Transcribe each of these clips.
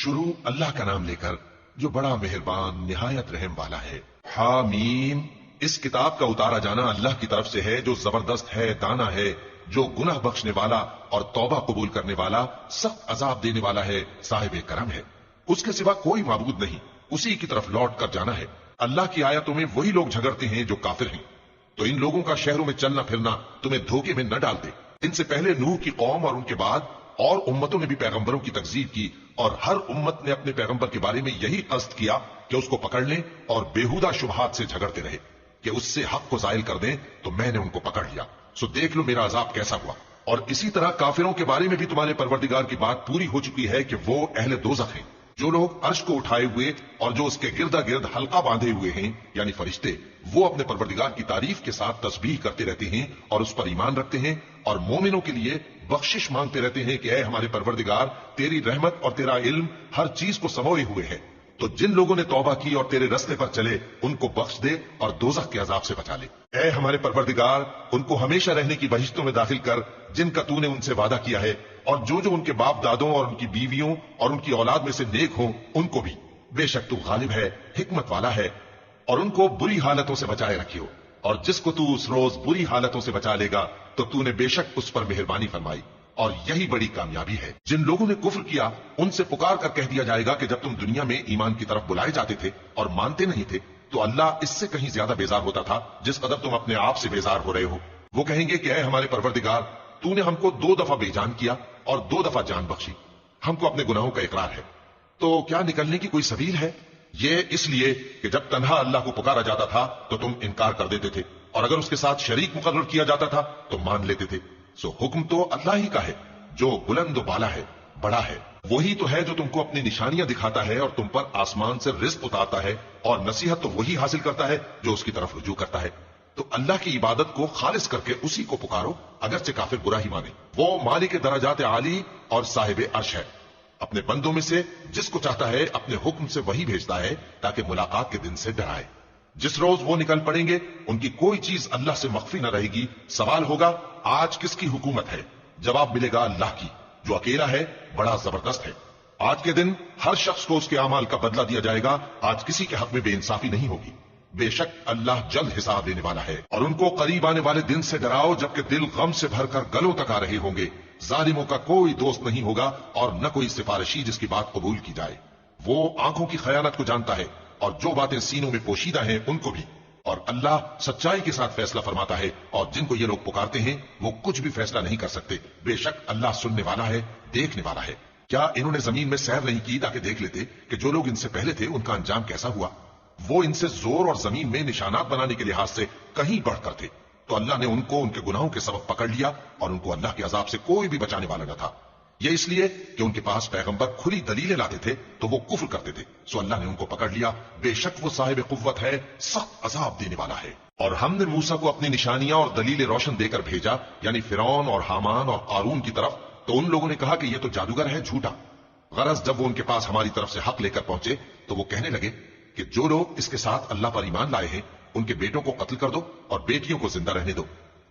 شروع اللہ کا نام لے کر جو بڑا مہربان نہایت رحم والا ہے۔ حامیم، اس کتاب کا اتارا جانا اللہ کی طرف سے ہے جو زبردست ہے، دانا ہے، جو گناہ بخشنے والا اور توبہ قبول کرنے والا، سخت عذاب دینے والا ہے، صاحب کرم ہے۔ اس کے سوا کوئی معبود نہیں، اسی کی طرف لوٹ کر جانا ہے۔ اللہ کی آیتوں میں وہی لوگ جھگڑتے ہیں جو کافر ہیں، تو ان لوگوں کا شہروں میں چلنا پھرنا تمہیں دھوکے میں نہ ڈال دے۔ ان سے پہلے نوح کی قوم اور ان کے بعد اور امتوں نے بھی پیغمبروں کی تکذیب کی، اور ہر امت نے اپنے پیغمبر کے بارے میں یہی قصد کیا کہ اس کو پکڑ لیں اور بےہودہ شبہات سے جھگڑتے رہے کہ اس سے حق کو زائل کر دیں، تو میں نے ان کو پکڑ لیا، سو دیکھ لو میرا عذاب کیسا ہوا۔ اور اسی طرح کافروں کے بارے میں بھی تمہارے پروردگار کی بات پوری ہو چکی ہے کہ وہ اہل دوزخ ہیں۔ جو لوگ عرش کو اٹھائے ہوئے اور جو اس کے گردا گرد حلقہ باندھے ہوئے ہیں یعنی فرشتے، وہ اپنے پروردگار کی تعریف کے ساتھ تسبیح کرتے رہتے ہیں اور اس پر ایمان رکھتے ہیں، اور مومنوں کے لیے بخشش مانگتے رہتے ہیں کہ اے ہمارے پروردگار، تیری رحمت اور تیرا علم ہر چیز کو سموئے ہوئے ہے، تو جن لوگوں نے توبہ کی اور تیرے رستے پر چلے ان کو بخش دے اور دوزخ کے عذاب سے بچا لے۔ اے ہمارے پروردگار، ان کو ہمیشہ رہنے کی بہشتوں میں داخل کر جن کا تو نے ان سے وعدہ کیا ہے، اور جو جو ان کے باپ دادوں اور ان کی بیویوں اور ان کی اولاد میں سے نیک ہوں ان کو بھی، بے شک تو غالب ہے، حکمت والا ہے۔ اور ان کو بری حالتوں سے بچائے رکھیو، اور جس کو تو اس روز بری حالتوں سے بچا لے گا تو نے بے شک اس پر مہربانی فرمائی، اور یہی بڑی کامیابی ہے۔ جن لوگوں نے کفر کیا ان سے پکار کر کہہ دیا جائے گا کہ جب تم دنیا میں ایمان کی طرف بلائے جاتے تھے اور مانتے نہیں تھے تو اللہ اس سے کہیں زیادہ بیزار ہوتا تھا جس قدر تم اپنے آپ سے بیزار ہو رہے ہو۔ وہ کہیں گے کہ اے ہمارے پروردگار، تو نے ہم کو 2 دفعہ بے جان کیا اور 2 دفعہ جان بخشی، ہم کو اپنے گناہوں کا اقرار ہے، تو کیا نکلنے کی کوئی سبیل ہے؟ یہ اس لیے کہ جب تنہا اللہ کو پکارا جاتا تھا تو تم انکار کر دیتے تھے، اور اگر اس کے ساتھ شریک مقرر کیا جاتا تھا تو مان لیتے تھے۔ سو حکم تو اللہ ہی کا ہے جو بلند و بالا ہے، بڑا ہے۔ وہی تو ہے جو تم کو اپنی نشانیاں دکھاتا ہے اور تم پر آسمان سے رزق اتارتا ہے، اور نصیحت تو وہی حاصل کرتا ہے جو اس کی طرف رجوع کرتا ہے۔ تو اللہ کی عبادت کو خالص کر کے اسی کو پکارو، اگرچہ کافر برا ہی مانے۔ وہ مالک درجات عالی اور صاحب عرش ہے، اپنے بندوں میں سے جس کو چاہتا ہے اپنے حکم سے وہی بھیجتا ہے تاکہ ملاقات کے دن سے ڈرائے۔ جس روز وہ نکل پڑیں گے ان کی کوئی چیز اللہ سے مخفی نہ رہے گی۔ سوال ہوگا آج کس کی حکومت ہے؟ جواب ملے گا اللہ کی، جو اکیلا ہے، بڑا زبردست ہے۔ آج کے دن ہر شخص کو اس کے اعمال کا بدلہ دیا جائے گا، آج کسی کے حق میں بے انصافی نہیں ہوگی۔ بے شک اللہ جلد حساب لینے والا ہے۔ اور ان کو قریب آنے والے دن سے ڈراؤ جبکہ دل غم سے بھر کر گلوں تک آ رہے ہوں گے۔ ظالموں کا کوئی دوست نہیں ہوگا اور نہ کوئی سفارشی جس کی بات قبول کی جائے۔ وہ آنکھوں کی خیانت کو جانتا ہے اور جو باتیں سینوں میں پوشیدہ ہیں ان کو بھی، اور اللہ سچائی کے ساتھ فیصلہ فرماتا ہے، اور جن کو یہ لوگ پکارتے ہیں وہ کچھ بھی فیصلہ نہیں کر سکتے۔ بے شک اللہ سننے والا ہے، دیکھنے والا ہے۔ کیا انہوں نے زمین میں سیر نہیں کی تاکہ دیکھ لیتے کہ جو لوگ ان سے پہلے تھے ان کا انجام کیسا ہوا؟ وہ ان سے زور اور زمین میں نشانات بنانے کے لحاظ سے کہیں بڑھ کر تھے، تو اللہ نے ان کو ان کے گناہوں کے سبب پکڑ لیا اور ان کو اللہ کے عذاب سے کوئی بھی بچانے والا نہ تھا۔ یہ اس لیے کہ ان کے پاس پیغمبر کھلی دلیلیں لاتے تھے تو وہ کفر کرتے تھے، سو اللہ نے ان کو پکڑ لیا۔ بے شک وہ صاحب قوت ہے، سخت عذاب دینے والا ہے۔ اور ہم نے موسیٰ کو اپنی نشانیاں اور دلیلیں روشن دے کر بھیجا، یعنی فرعون اور حامان اور قارون کی طرف، تو ان لوگوں نے کہا کہ یہ تو جادوگر ہے، جھوٹا۔ غرض جب وہ ان کے پاس ہماری طرف سے حق لے کر پہنچے تو وہ کہنے لگے کہ جو لوگ اس کے ساتھ اللہ پر ایمان لائے ہیں ان کے بیٹوں کو قتل کر دو اور بیٹیوں کو زندہ رہنے دو۔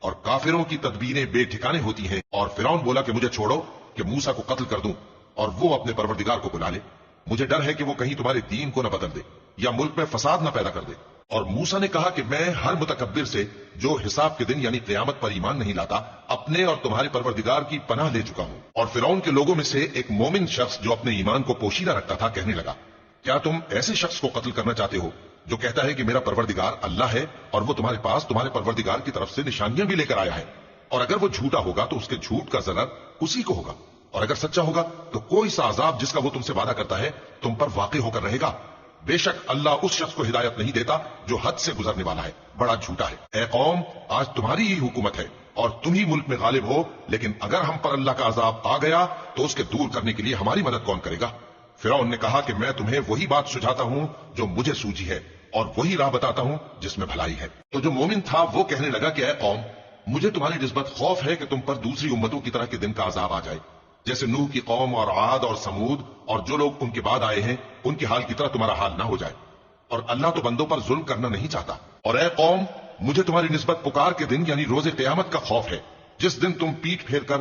اور کافروں کی تدبیریں بے ٹھکانے ہوتی ہیں، اور فرعون بولا کہ مجھے چھوڑو کہ موسیٰ کو قتل کر دوں اور وہ اپنے پروردگار کو بلا لے، مجھے ڈر ہے کہ وہ کہیں تمہارے دین کو نہ بدل دے یا ملک میں فساد نہ پیدا کر دے۔ اور موسیٰ نے کہا کہ میں ہر متکبر سے جو حساب کے دن یعنی قیامت پر ایمان نہیں لاتا اپنے اور تمہارے پروردگار کی پناہ لے چکا ہوں۔ اور فرعون کے لوگوں میں سے ایک مومن شخص جو اپنے ایمان کو پوشیدہ رکھتا تھا کہنے لگا، کیا تم ایسے شخص کو قتل کرنا چاہتے ہو جو کہتا ہے کہ میرا پروردگار اللہ ہے اور وہ تمہارے پاس تمہارے پروردگار کی طرف سے نشانیاں بھی لے کر آیا ہے؟ اور اگر وہ جھوٹا ہوگا تو اس کے جھوٹ کا ضرر اسی کو ہوگا، اور اگر سچا ہوگا تو کوئی سا عذاب جس کا وہ تم سے وعدہ کرتا ہے تم پر واقع ہو کر رہے گا۔ بے شک اللہ اس شخص کو ہدایت نہیں دیتا جو حد سے گزرنے والا ہے، بڑا جھوٹا ہے۔ اے قوم، آج تمہاری ہی حکومت ہے اور تم ہی ملک میں غالب ہو، لیکن اگر ہم پر اللہ کا عذاب آ گیا تو اس کے دور کرنے کے لیے ہماری مدد کون کرے گا؟ فرعون نے کہا کہ میں تمہیں وہی بات سجھاتا ہوں جو مجھے سوجی ہے اور وہی راہ بتاتا ہوں جس میں بھلائی ہے۔ تو جو مومن تھا وہ کہنے لگا کہ اے قوم، مجھے تمہاری نسبت خوف ہے کہ تم پر دوسری امتوں کی طرح کے دن کا عذاب آ جائے، جیسے نوح کی قوم اور عاد اور سمود اور جو لوگ ان کے بعد آئے ہیں ان کے حال کی طرح تمہارا حال نہ ہو جائے۔ اور اللہ تو بندوں پر ظلم کرنا نہیں چاہتا۔ اور اے قوم، مجھے تمہاری نسبت پکار کے دن یعنی روز قیامت کا خوف ہے، جس دن تم پیٹ پھیر کر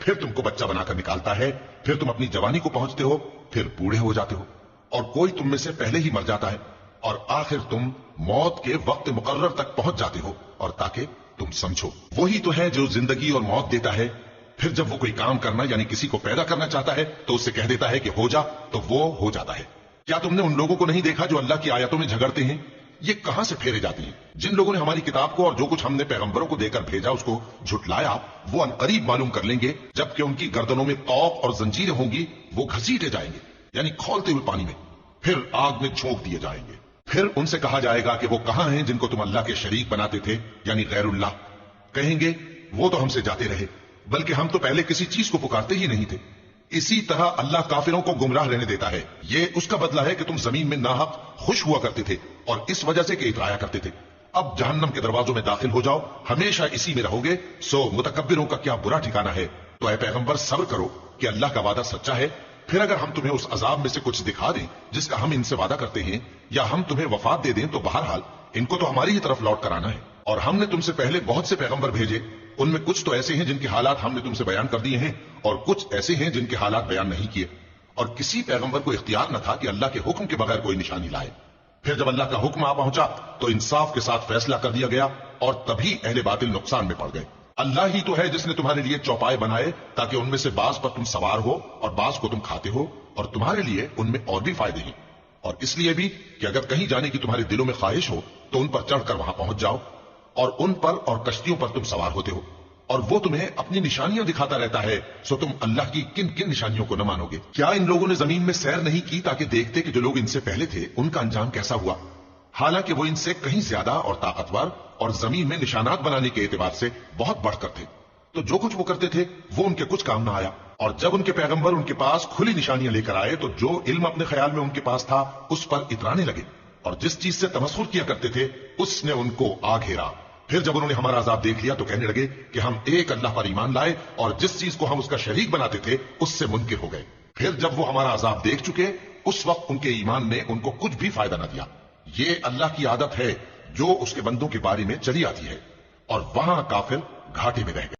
پھر تم کو بچہ بنا کر نکالتا ہے، پھر تم اپنی جوانی کو پہنچتے ہو، پھر بوڑھے ہو جاتے ہو، اور کوئی تم میں سے پہلے ہی مر جاتا ہے، اور آخر تم موت کے وقت مقرر تک پہنچ جاتے ہو، اور تاکہ تم سمجھو وہی تو ہے جو زندگی اور موت دیتا ہے۔ پھر جب وہ کوئی کام کرنا یعنی کسی کو پیدا کرنا چاہتا ہے تو اسے کہہ دیتا ہے کہ ہو جا، تو وہ ہو جاتا ہے۔ کیا تم نے ان لوگوں کو نہیں دیکھا جو اللہ کی آیتوں میں جھگڑتے ہیں؟ یہ کہاں سے پھیرے جاتے ہیں؟ جن لوگوں نے ہماری کتاب کو اور جو کچھ ہم نے پیغمبروں کو دے کر بھیجا اس کو جھٹلایا، وہ عنقریب معلوم کر لیں گے جبکہ ان کی گردنوں میں طوق اور زنجیریں ہوں گی، وہ گھسیٹے جائیں گے یعنی کھولتے ہوئے پانی میں، پھر آگ میں جھونک دیے جائیں گے۔ پھر ان سے کہا جائے گا کہ وہ کہاں ہیں جن کو تم اللہ کے شریک بناتے تھے یعنی غیر اللہ؟ کہیں گے وہ تو ہم سے جاتے رہے، بلکہ ہم تو پہلے کسی چیز کو پکارتے ہی نہیں تھے۔ اسی طرح اللہ کافروں کو گمراہ رہنے دیتا ہے، یہ اس کا بدلہ ہے کہ تم زمین میں ناحق خوش ہوا کرتے تھے اور اس وجہ سے کہ اترایا کرتے تھے۔ اب جہنم کے دروازوں میں داخل ہو جاؤ، ہمیشہ اسی میں رہو گے، سو متکبروں کا کیا برا ٹھکانہ ہے۔ تو اے پیغمبر صبر کرو کہ اللہ کا وعدہ سچا ہے، پھر اگر ہم تمہیں اس عذاب میں سے کچھ دکھا دیں جس کا ہم ان سے وعدہ کرتے ہیں، یا ہم تمہیں وفات دے دیں، تو بہرحال ان کو تو ہماری ہی طرف لوٹ کر آنا ہے۔ اور ہم نے تم سے پہلے بہت سے پیغمبر بھیجے، ان میں کچھ تو ایسے ہیں جن کے حالات ہم نے تم سے بیان کر دیے ہیں، اور کچھ ایسے ہیں جن کے حالات بیان نہیں کیے، اور کسی پیغمبر کو اختیار نہ تھا کہ اللہ کے حکم کے بغیر کوئی نشانی لائے۔ پھر جب اللہ کا حکم آ پہنچا تو انصاف کے ساتھ فیصلہ کر دیا گیا، اور تبھی اہل باطل نقصان میں پڑ گئے۔ اللہ ہی تو ہے جس نے تمہارے لیے چوپائے بنائے تاکہ ان میں سے بعض پر تم سوار ہو اور بعض کو تم کھاتے ہو، اور تمہارے لیے ان میں اور بھی فائدے ہیں، اور اس لیے بھی کہ اگر کہیں جانے کی تمہارے دلوں میں خواہش ہو تو ان پر چڑھ کر وہاں پہنچ جاؤ، اور ان پر اور کشتیوں پر تم سوار ہوتے ہو، اور وہ تمہیں اپنی نشانیاں دکھاتا رہتا ہے، سو تم اللہ کی کن کن نشانیوں کو نہ مانو گے؟ کیا ان لوگوں نے زمین میں سیر نہیں کی تاکہ دیکھتے کہ جو لوگ ان سے پہلے تھے ان کا انجام کیسا ہوا؟ حالانکہ وہ ان سے کہیں زیادہ اور طاقتور اور زمین میں نشانات بنانے کے اعتبار سے بہت بڑھ کر تھے، تو جو کچھ وہ کرتے تھے وہ ان کے کچھ کام نہ آیا۔ اور جب ان کے پیغمبر ان کے پاس کھلی نشانیاں لے کر آئے تو جو علم اپنے خیال میں ان کے پاس تھا اس پر اترانے لگے، اور جس چیز سے تمسخر کیا کرتے تھے اس نے ان کو آ گھیرا۔ پھر جب انہوں نے ہمارا عذاب دیکھ لیا تو کہنے لگے کہ ہم ایک اللہ پر ایمان لائے، اور جس چیز کو ہم اس کا شریک بناتے تھے اس سے منکر ہو گئے۔ پھر جب وہ ہمارا عذاب دیکھ چکے اس وقت ان کے ایمان نے ان کو کچھ بھی فائدہ نہ دیا۔ یہ اللہ کی عادت ہے جو اس کے بندوں کے بارے میں چلی آتی ہے، اور وہاں کافر گھاٹے میں رہ گئے۔